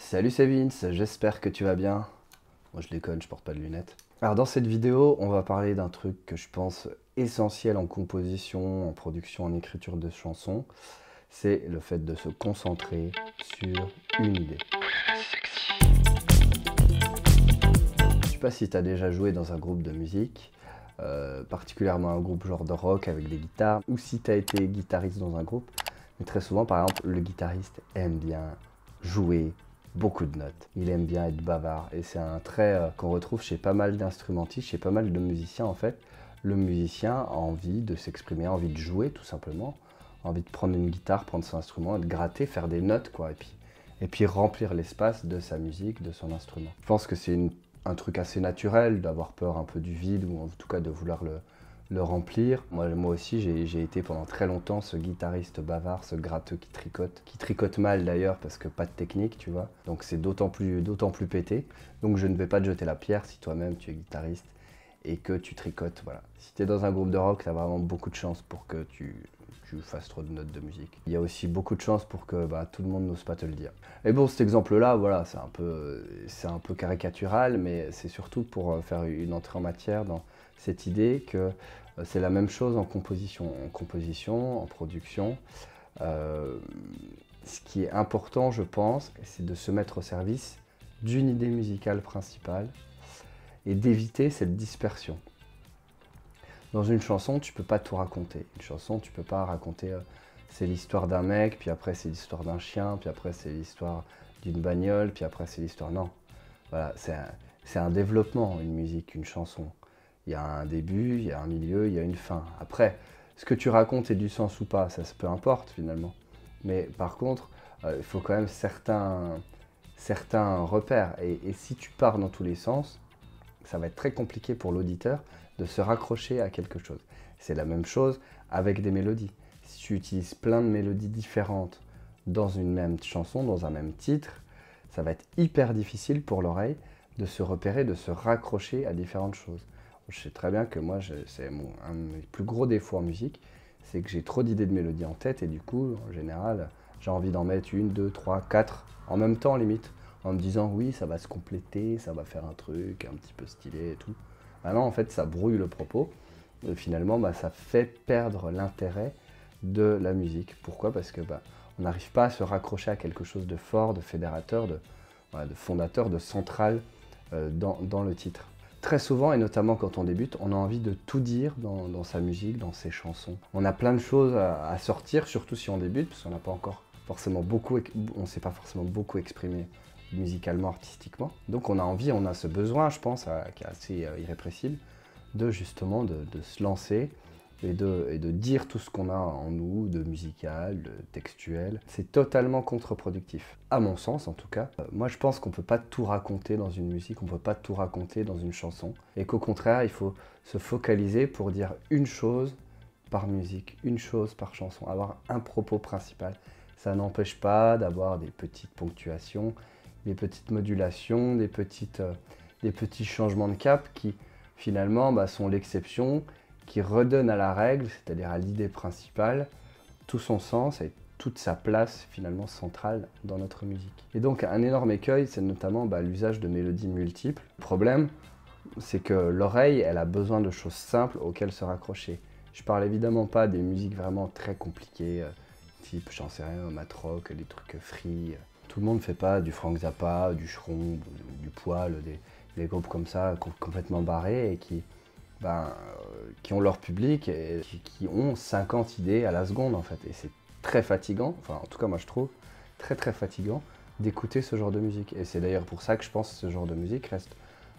Salut, c'est Vince, j'espère que tu vas bien. Moi je déconne, je porte pas de lunettes. Alors dans cette vidéo, on va parler d'un truc que je pense essentiel en composition, en production, en écriture de chansons. C'est le fait de se concentrer sur une idée. Je sais pas si tu as déjà joué dans un groupe de musique, particulièrement un groupe genre de rock avec des guitares, ou si tu as été guitariste dans un groupe. Mais très souvent, par exemple, le guitariste aime bien jouer beaucoup de notes. Il aime bien être bavard et c'est un trait qu'on retrouve chez pas mal d'instrumentistes, chez pas mal de musiciens en fait. Le musicien a envie de s'exprimer, a envie de jouer tout simplement, a envie de prendre une guitare, prendre son instrument, de gratter, faire des notes quoi, et puis remplir l'espace de sa musique, de son instrument. Je pense que c'est un truc assez naturel d'avoir peur un peu du vide ou en tout cas de vouloir le remplir. Moi aussi, j'ai été pendant très longtemps ce guitariste bavard, ce gratteux qui tricote mal d'ailleurs parce que pas de technique, tu vois. Donc c'est d'autant plus pété. Donc je ne vais pas te jeter la pierre si toi-même tu es guitariste et que tu tricotes, voilà. Si tu es dans un groupe de rock, tu as vraiment beaucoup de chance pour que tu fasses trop de notes de musique. Il y a aussi beaucoup de chance pour que tout le monde n'ose pas te le dire. Et bon, cet exemple-là, voilà, c'est un peu caricatural, mais c'est surtout pour faire une entrée en matière dans cette idée que c'est la même chose en composition, en production. Ce qui est important, je pense, c'est de se mettre au service d'une idée musicale principale et d'éviter cette dispersion. Dans une chanson, tu peux pas tout raconter. Une chanson, tu peux pas raconter c'est l'histoire d'un mec, puis après c'est l'histoire d'un chien, puis après c'est l'histoire d'une bagnole, puis après c'est l'histoire... Non. Voilà, c'est un développement, une musique, une chanson. Il y a un début, il y a un milieu, il y a une fin. Après, ce que tu racontes ait du sens ou pas, ça peu importe finalement. Mais par contre, il faut quand même certains repères. Et si tu pars dans tous les sens, ça va être très compliqué pour l'auditeur de se raccrocher à quelque chose. C'est la même chose avec des mélodies. Si tu utilises plein de mélodies différentes dans une même chanson, dans un même titre, ça va être hyper difficile pour l'oreille de se repérer, de se raccrocher à différentes choses. Je sais très bien que moi, c'est un de mes plus gros défauts en musique, c'est que j'ai trop d'idées de mélodies en tête et du coup, en général, j'ai envie d'en mettre une, deux, trois, quatre en même temps limite, en me disant oui, ça va se compléter, ça va faire un truc un petit peu stylé et tout. Ah non, en fait, ça brouille le propos. Et finalement, ça fait perdre l'intérêt de la musique. Pourquoi? Parce que on n'arrive pas à se raccrocher à quelque chose de fort, de fédérateur, de fondateur, de central dans le titre. Très souvent, et notamment quand on débute, on a envie de tout dire dans sa musique, dans ses chansons. On a plein de choses à sortir, surtout si on débute, parce qu'on n'a pas encore forcément on ne s'est pas forcément beaucoup exprimé musicalement, artistiquement. Donc on a envie, on a ce besoin, je pense, qui est assez irrépressible, de justement de se lancer et de dire tout ce qu'on a en nous, de musical, de textuel. C'est totalement contre-productif, à mon sens en tout cas. Moi je pense qu'on ne peut pas tout raconter dans une musique, on ne peut pas tout raconter dans une chanson, et qu'au contraire il faut se focaliser pour dire une chose par musique, une chose par chanson, avoir un propos principal. Ça n'empêche pas d'avoir des petites ponctuations, des petites modulations, des petits changements de cap qui finalement sont l'exception, qui redonnent à la règle, c'est-à-dire à l'idée principale, tout son sens et toute sa place finalement centrale dans notre musique. Et donc un énorme écueil, c'est notamment l'usage de mélodies multiples. Le problème, c'est que l'oreille, elle a besoin de choses simples auxquelles se raccrocher. Je parle évidemment pas des musiques vraiment très compliquées, type, j'en sais rien, matrock, des trucs free. Tout le monde ne fait pas du Frank Zappa, du Schrom, du Poil, des groupes comme ça, complètement barrés et qui ont leur public et qui ont 50 idées à la seconde en fait. Et c'est très fatigant, enfin en tout cas moi je trouve très très fatigant d'écouter ce genre de musique. Et c'est d'ailleurs pour ça que je pense que ce genre de musique reste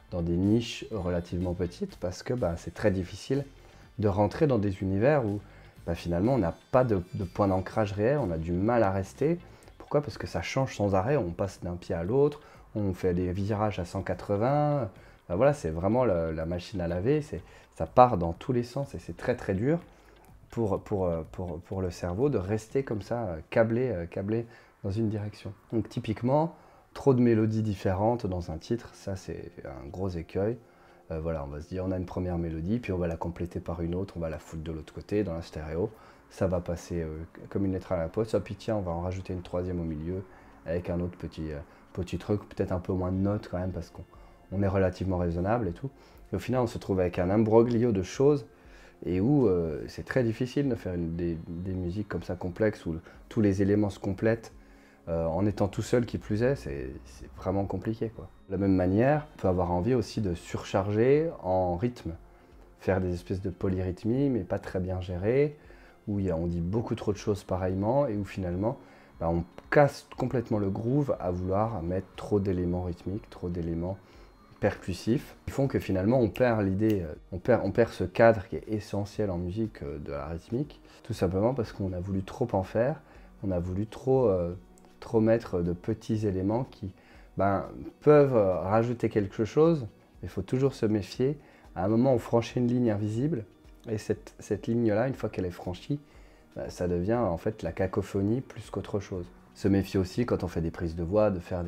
dans des niches relativement petites parce que c'est très difficile de rentrer dans des univers où finalement on n'a pas de point d'ancrage réel, on a du mal à rester. Pourquoi? Parce que ça change sans arrêt, on passe d'un pied à l'autre, on fait des virages à 180, voilà, c'est vraiment la machine à laver, ça part dans tous les sens et c'est très très dur pour le cerveau de rester comme ça, câblé dans une direction. Donc typiquement, trop de mélodies différentes dans un titre, ça c'est un gros écueil. Voilà, on va se dire on a une première mélodie, puis on va la compléter par une autre, on va la foutre de l'autre côté dans la stéréo. Ça va passer comme une lettre à la poste, ah, puis tiens, on va en rajouter une troisième au milieu avec un autre petit truc, peut-être un peu moins de notes quand même parce qu'on est relativement raisonnable et tout. Et au final, on se trouve avec un imbroglio de choses et où c'est très difficile de faire des musiques comme ça complexes où tous les éléments se complètent en étant tout seul qui plus est, c'est vraiment compliqué, quoi. De la même manière, on peut avoir envie aussi de surcharger en rythme, faire des espèces de polyrythmies mais pas très bien gérées, où on dit beaucoup trop de choses pareillement et où finalement on casse complètement le groove à vouloir mettre trop d'éléments rythmiques, trop d'éléments percussifs, qui font que finalement on perd l'idée, on perd ce cadre qui est essentiel en musique de la rythmique, tout simplement parce qu'on a voulu trop en faire, on a voulu trop mettre de petits éléments qui peuvent rajouter quelque chose, mais il faut toujours se méfier. À un moment, on franchit une ligne invisible, et cette ligne-là, une fois qu'elle est franchie, ça devient en fait la cacophonie plus qu'autre chose. Se méfier aussi quand on fait des prises de voix, de faire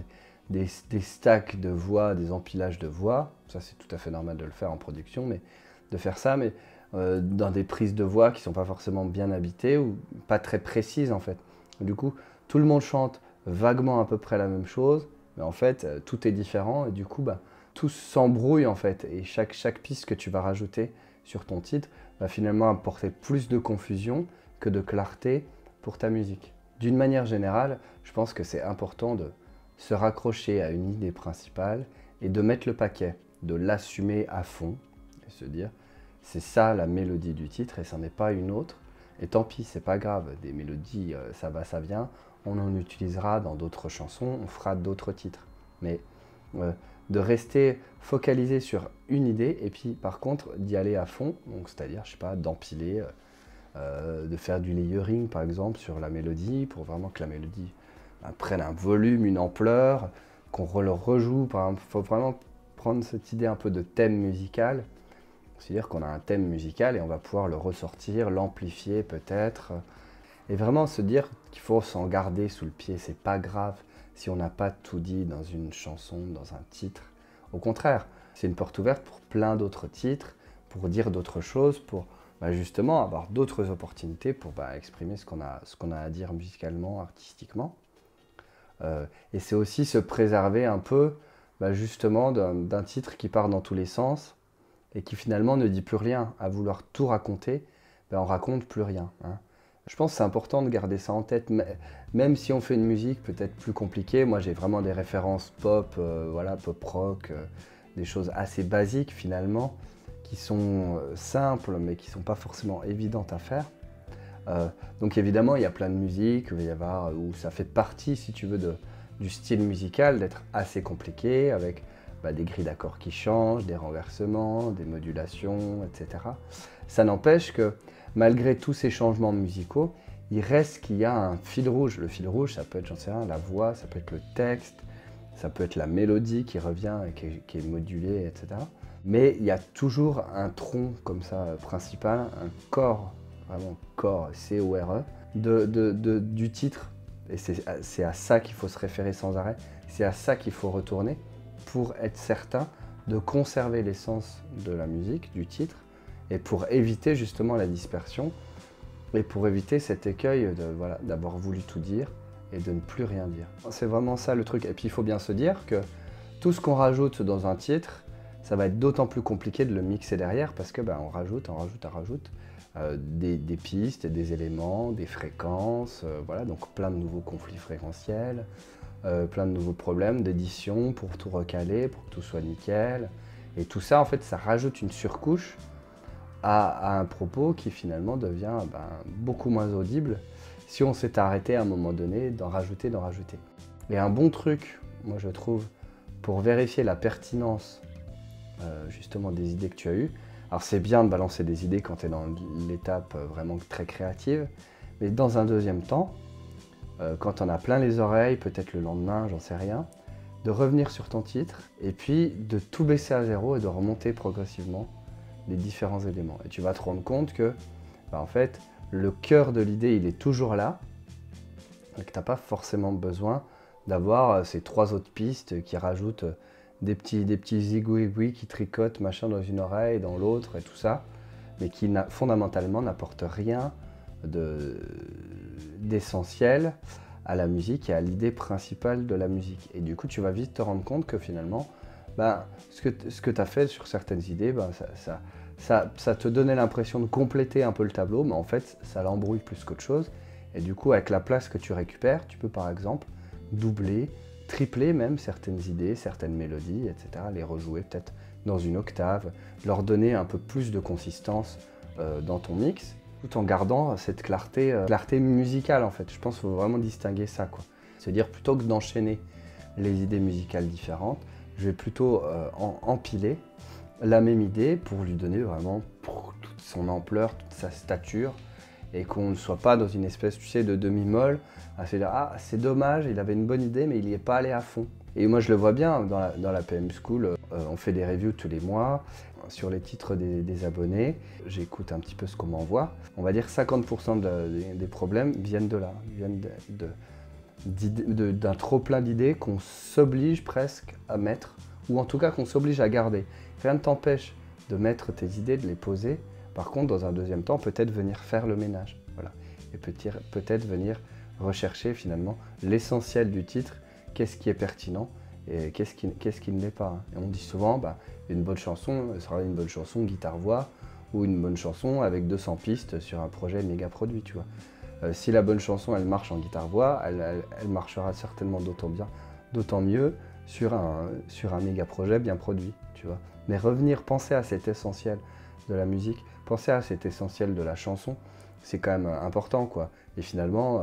des stacks de voix, des empilages de voix. Ça, c'est tout à fait normal de le faire en production, mais de faire ça, mais dans des prises de voix qui ne sont pas forcément bien habitées ou pas très précises en fait. Du coup, tout le monde chante vaguement à peu près la même chose, mais en fait, tout est différent et du coup, tout s'embrouille en fait. Et chaque piste que tu vas rajouter sur ton titre va finalement apporter plus de confusion que de clarté pour ta musique. D'une manière générale, je pense que c'est important de se raccrocher à une idée principale et de mettre le paquet, de l'assumer à fond et se dire c'est ça la mélodie du titre et ça n'est pas une autre. Et tant pis, c'est pas grave, des mélodies, ça va, ça vient, on en utilisera dans d'autres chansons, on fera d'autres titres. Mais de rester focalisé sur une idée et puis par contre d'y aller à fond, donc c'est-à-dire, je sais pas, d'empiler, de faire du layering par exemple sur la mélodie pour vraiment que la mélodie prenne un volume, une ampleur, qu'on le rejoue. Par exemple, il faut vraiment prendre cette idée un peu de thème musical. C'est-à-dire qu'on a un thème musical et on va pouvoir le ressortir, l'amplifier peut-être. Et vraiment se dire qu'il faut s'en garder sous le pied. C'est pas grave si on n'a pas tout dit dans une chanson, dans un titre. Au contraire, c'est une porte ouverte pour plein d'autres titres, pour dire d'autres choses, pour justement avoir d'autres opportunités pour exprimer ce qu'on a à dire musicalement, artistiquement. Et c'est aussi se préserver un peu justement d'un titre qui part dans tous les sens et qui finalement ne dit plus rien. À vouloir tout raconter, on raconte plus rien, hein. Je pense que c'est important de garder ça en tête, même si on fait une musique peut-être plus compliquée. Moi j'ai vraiment des références pop, pop rock, des choses assez basiques finalement, qui sont simples mais qui ne sont pas forcément évidentes à faire. Donc évidemment il y a plein de musiques, il va y avoir, où ça fait partie si tu veux du style musical d'être assez compliqué avec des grilles d'accords qui changent, des renversements, des modulations, etc. Ça n'empêche que malgré tous ces changements musicaux, il reste qu'il y a un fil rouge. Le fil rouge, ça peut être, j'en sais rien, la voix, ça peut être le texte, ça peut être la mélodie qui revient et qui est modulée, etc. Mais il y a toujours un tronc comme ça principal, un corps, vraiment corps, C-O-R-E, du titre. Et c'est à ça qu'il faut se référer sans arrêt, c'est à ça qu'il faut retourner pour être certain de conserver l'essence de la musique, du titre, et pour éviter justement la dispersion, et pour éviter cet écueil d'avoir voulu tout dire et de ne plus rien dire. C'est vraiment ça le truc. Et puis il faut bien se dire que tout ce qu'on rajoute dans un titre, ça va être d'autant plus compliqué de le mixer derrière parce que on rajoute des pistes, des éléments, des fréquences, donc plein de nouveaux conflits fréquentiels, plein de nouveaux problèmes d'édition pour tout recaler, pour que tout soit nickel. Et tout ça, en fait, ça rajoute une surcouche à un propos qui finalement devient beaucoup moins audible si on s'est arrêté à un moment donné d'en rajouter. Et un bon truc, moi je trouve, pour vérifier la pertinence justement des idées que tu as eues, alors c'est bien de balancer des idées quand tu es dans l'étape vraiment très créative, mais dans un deuxième temps, quand on a plein les oreilles, peut-être le lendemain, j'en sais rien, de revenir sur ton titre et puis de tout baisser à zéro et de remonter progressivement les différents éléments. Et tu vas te rendre compte que, en fait, le cœur de l'idée, il est toujours là et que tu n'as pas forcément besoin d'avoir ces trois autres pistes qui rajoutent des petits zigouigouis qui tricotent machin dans une oreille, dans l'autre et tout ça, mais qui fondamentalement n'apportent rien d'essentiel à la musique et à l'idée principale de la musique. Et du coup, tu vas vite te rendre compte que finalement, ce que tu as fait sur certaines idées, ça te donnait l'impression de compléter un peu le tableau, mais en fait, ça l'embrouille plus qu'autre chose. Et du coup, avec la place que tu récupères, tu peux par exemple doubler, tripler même certaines idées, certaines mélodies, etc. Les rejouer peut-être dans une octave, leur donner un peu plus de consistance dans ton mix, tout en gardant cette clarté musicale en fait. Je pense qu'il faut vraiment distinguer ça, quoi. C'est-à-dire plutôt que d'enchaîner les idées musicales différentes, je vais plutôt empiler la même idée pour lui donner vraiment toute son ampleur, toute sa stature, et qu'on ne soit pas dans une espèce, tu sais, de demi-molle, à se dire « Ah, c'est dommage, il avait une bonne idée, mais il n'y est pas allé à fond ». Et moi, je le vois bien dans la PM School, on fait des reviews tous les mois sur les titres des abonnés. J'écoute un petit peu ce qu'on m'envoie. On va dire 50% des problèmes viennent de là, viennent d'un trop plein d'idées qu'on s'oblige presque à mettre, ou en tout cas qu'on s'oblige à garder. Rien ne t'empêche de mettre tes idées, de les poser. Par contre, dans un deuxième temps, peut-être venir faire le ménage. Voilà. Et peut-être venir rechercher finalement l'essentiel du titre, qu'est-ce qui est pertinent et qu'est-ce qui ne l'est pas. Et on dit souvent, une bonne chanson sera une bonne chanson guitare-voix ou une bonne chanson avec 200 pistes sur un projet méga produit, tu vois. Si la bonne chanson, elle marche en guitare-voix, elle marchera certainement d'autant mieux sur un méga projet bien produit, tu vois. Mais revenir, penser à cet essentiel de la musique, penser à cet essentiel de la chanson, c'est quand même important, quoi. Et finalement,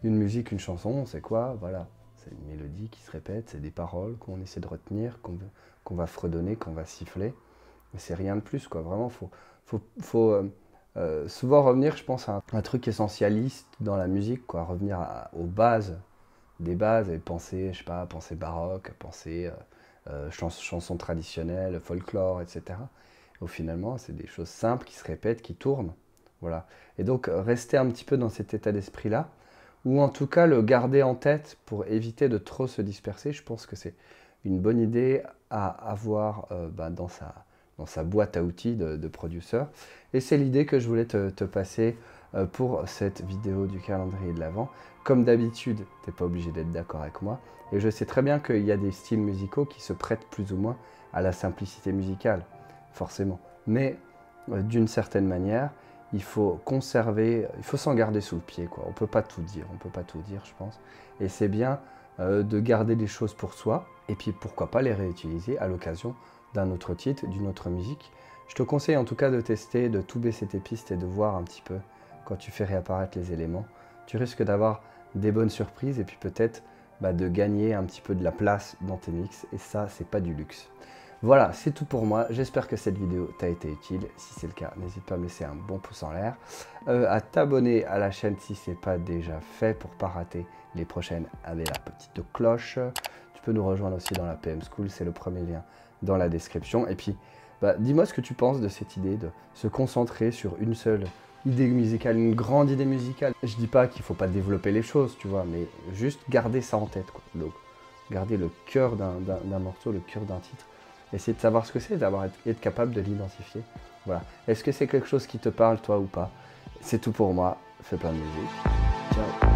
une musique, une chanson, c'est quoi? Voilà, c'est une mélodie qui se répète, c'est des paroles qu'on essaie de retenir, qu'on va fredonner, qu'on va siffler. Mais c'est rien de plus, quoi. Vraiment, faut souvent revenir, je pense, à un truc essentialiste dans la musique, quoi. Revenir aux bases, des bases, et penser, je sais pas, penser baroque, penser chansons traditionnelles, folklore, etc. Et finalement, c'est des choses simples qui se répètent, qui tournent. Voilà. Et donc, rester un petit peu dans cet état d'esprit-là, ou en tout cas le garder en tête pour éviter de trop se disperser. Je pense que c'est une bonne idée à avoir dans sa boîte à outils de producer. Et c'est l'idée que je voulais te passer pour cette vidéo du calendrier de l'Avent. Comme d'habitude, tu n'es pas obligé d'être d'accord avec moi. Et je sais très bien qu'il y a des styles musicaux qui se prêtent plus ou moins à la simplicité musicale, forcément. Mais d'une certaine manière, il faut s'en garder sous le pied, quoi. On ne peut pas tout dire, je pense. Et c'est bien de garder les choses pour soi, et puis pourquoi pas les réutiliser à l'occasion d'un autre titre, d'une autre musique. Je te conseille en tout cas de tester, de tout baisser tes pistes et de voir un petit peu quand tu fais réapparaître les éléments. Tu risques d'avoir des bonnes surprises et puis peut-être de gagner un petit peu de la place dans tes mix, et ça, c'est pas du luxe. Voilà, c'est tout pour moi. J'espère que cette vidéo t'a été utile. Si c'est le cas, n'hésite pas à me laisser un bon pouce en l'air, à t'abonner à la chaîne si ce n'est pas déjà fait pour ne pas rater les prochaines avec la petite cloche. Tu peux nous rejoindre aussi dans la PM School, c'est le premier lien dans la description. Et puis, dis-moi ce que tu penses de cette idée de se concentrer sur une seule idée musicale, une grande idée musicale. Je dis pas qu'il ne faut pas développer les choses, tu vois, mais juste garder ça en tête, quoi. Donc, garder le cœur d'un morceau, le cœur d'un titre. Essayer de savoir ce que c'est, être capable de l'identifier. Voilà. Est-ce que c'est quelque chose qui te parle, toi, ou pas? C'est tout pour moi. Fais plein de musique. Ciao.